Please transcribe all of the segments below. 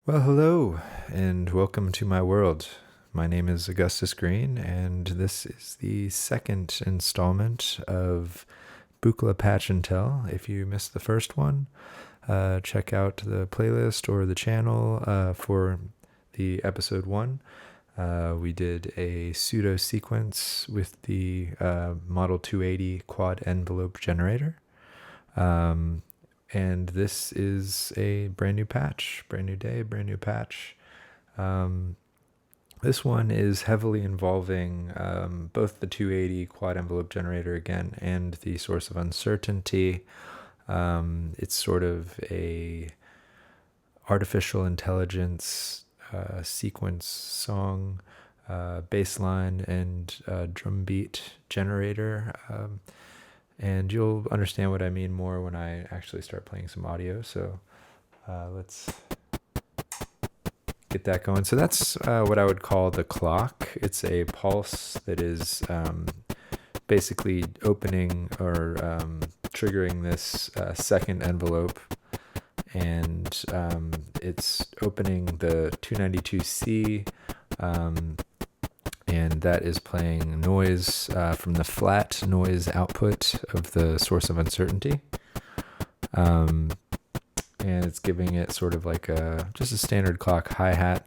Well, hello, and welcome to my world. My name is Augustus Green, and this is the second installment of Buchla Patch and Tell. If you missed the first one, check out the playlist or the channel for the episode 1. We did a pseudo sequence with the Model 280 quad envelope generator. And this is a brand new patch, brand new day, brand new patch. This one is heavily involving both the 280 quad envelope generator again and the source of uncertainty. It's sort of a artificial intelligence sequence song, bass line and drum beat generator. And you'll understand what I mean more when I actually start playing some audio. So let's get that going. So that's what I would call the clock. It's a pulse that is basically opening or triggering this second envelope. And it's opening the 292C, and that is playing noise from the flat noise output of the source of uncertainty. And it's giving it sort of like just a standard clock hi-hat.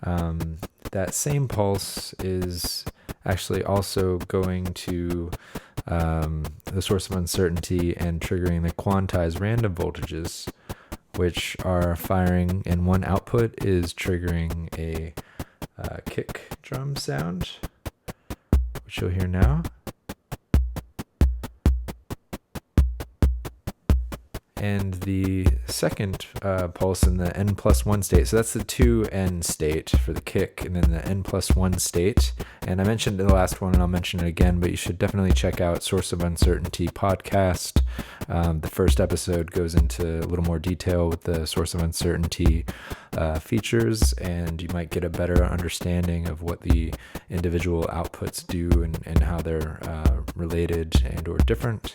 That same pulse is actually also going to the source of uncertainty and triggering the quantized random voltages, which are firing, and one output is triggering a kick drum sound, which you'll hear now. And the second pulse in the n+1 state, so that's the 2n state for the kick, and then the n+1 state. And I mentioned in the last one, and I'll mention it again, but you should definitely check out Source of Uncertainty podcast. The first episode goes into a little more detail with the Source of Uncertainty features, and you might get a better understanding of what the individual outputs do and how they're related and or different.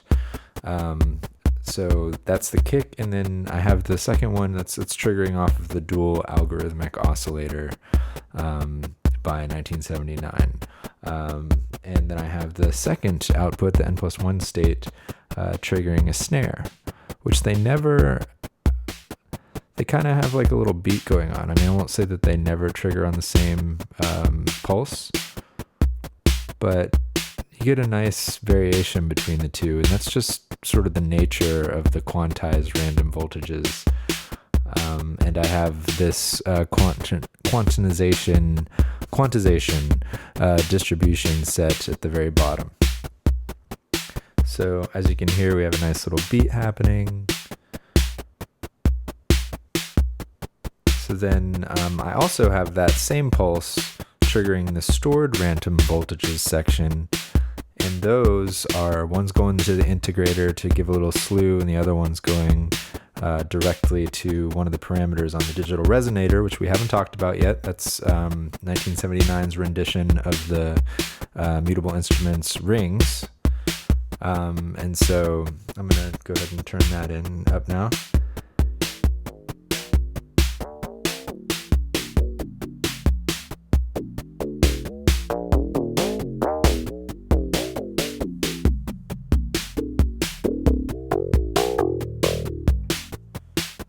So that's the kick, and then I have the second one that's triggering off of the dual algorithmic oscillator by 1979. And then I have the second output, the n+1 state, triggering a snare, which they kind of have like a little beat going on. I mean, I won't say that they never trigger on the same pulse, but you get a nice variation between the two, and that's just sort of the nature of the quantized random voltages. And I have this quantization distribution set at the very bottom. So as you can hear, we have a nice little beat happening. So then I also have that same pulse triggering the stored random voltages section. And those are, one's going to the integrator to give a little slew, and the other one's going directly to one of the parameters on the digital resonator, which we haven't talked about yet. That's 1979's rendition of the Mutable Instruments rings. And so I'm going to go ahead and turn that up now.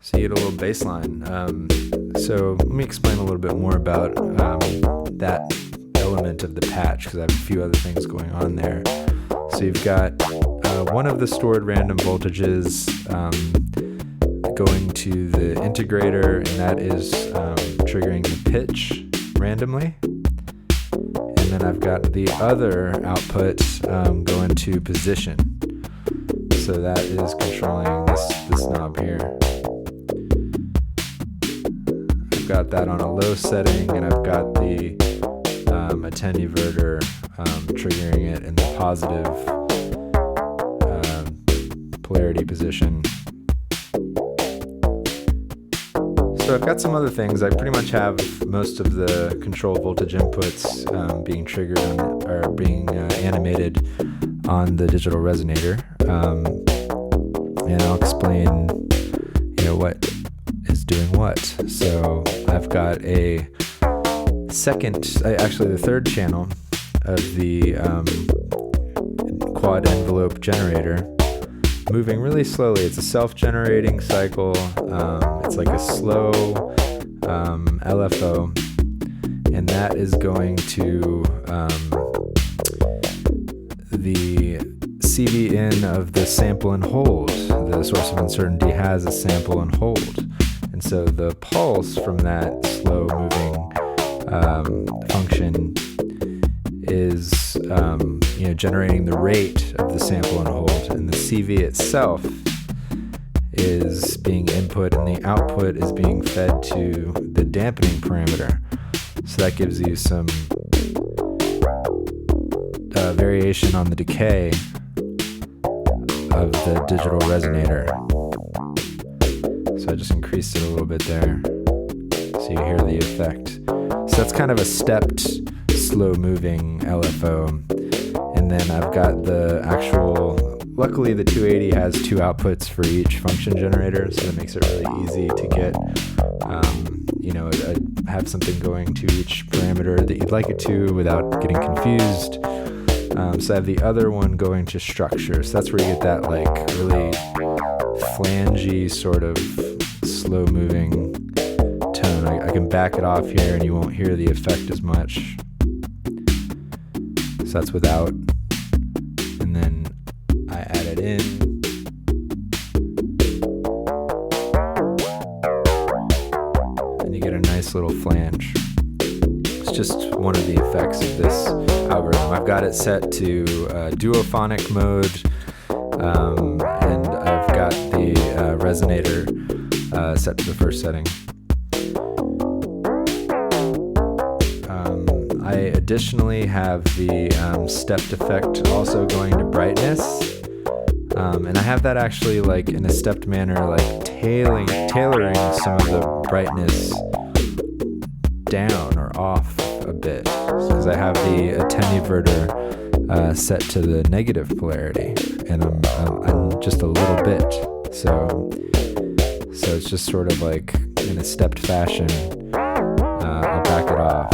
So you get a little bass line. So let me explain a little bit more about that element of the patch, because I have a few other things going on there. So you've got one of the stored random voltages going to the integrator, and that is triggering the pitch randomly. And then I've got the other output going to position. So that is controlling this knob here. I've got that on a low setting, and I've got the attenuverter triggering it in the positive polarity position. So I've got some other things. I pretty much have most of the control voltage inputs being triggered or being animated on the digital resonator, and I'll explain what is doing what. So I've got a the third channel of the quad envelope generator moving really slowly. It's a self-generating cycle. It's like a slow LFO, and that is going to the CV in of the sample and hold. The source of uncertainty has a sample and hold, and so the pulse from that slow moving function is generating the rate of the sample and hold, and the CV itself is being input, and the output is being fed to the dampening parameter. So that gives you some variation on the decay of the digital resonator. So I just increased it a little bit there so you hear the effect. So that's kind of a stepped, slow-moving LFO. And then I've got the actual, luckily the 280 has two outputs for each function generator, so that makes it really easy to get, have something going to each parameter that you'd like it to without getting confused. So I have the other one going to structure. So that's where you get that like really flangey sort of slow-moving tone. I can back it off here and you won't hear the effect as much. So that's without. And then I add it in. And you get a nice little flange. It's just one of the effects of this algorithm. I've got it set to duophonic mode, and I've got the resonator set to the first setting. I additionally have the stepped effect also going to brightness, and I have that actually like in a stepped manner, like tailoring some of the brightness down or off a bit, because I have the attenuverter set to the negative polarity, and I'm just a little bit, so it's just sort of like in a stepped fashion. I'll back it off.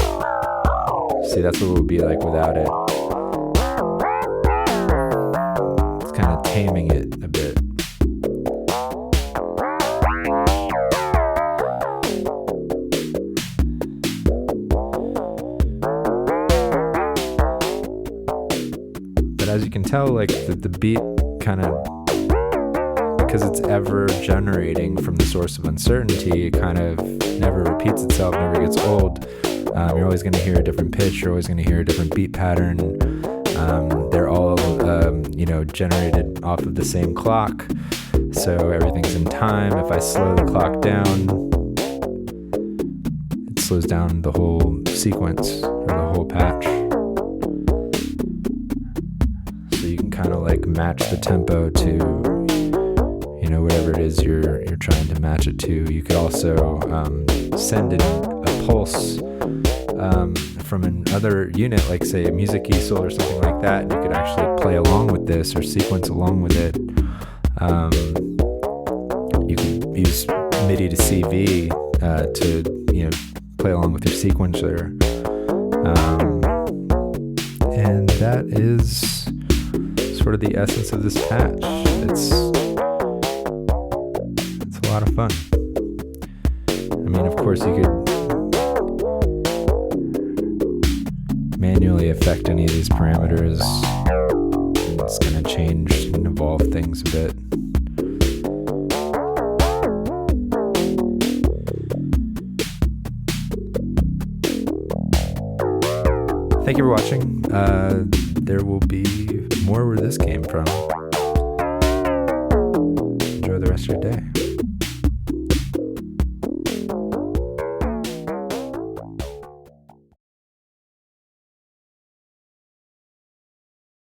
See, that's what it would be like without it. It's kind of taming it a bit. As you can tell, like the beat kind of, because it's ever generating from the source of uncertainty, it kind of never repeats itself, never gets old. You're always going to hear a different pitch, you're always going to hear a different beat pattern. They're all generated off of the same clock, so everything's in time. If I slow the clock down, it slows down the whole sequence or the whole patch. Kind of like match the tempo to whatever it is you're trying to match it to. You could also send in a pulse from another unit, like say a music easel or something like that, and you could actually play along with this or sequence along with it. You can use MIDI to CV to play along with your sequencer, and that is sort of the essence of this patch. It's a lot of fun. I mean, of course, you could manually affect any of these parameters. It's going to change and evolve things a bit. Thank you for watching. There will be more where this came from. Enjoy the rest of your day.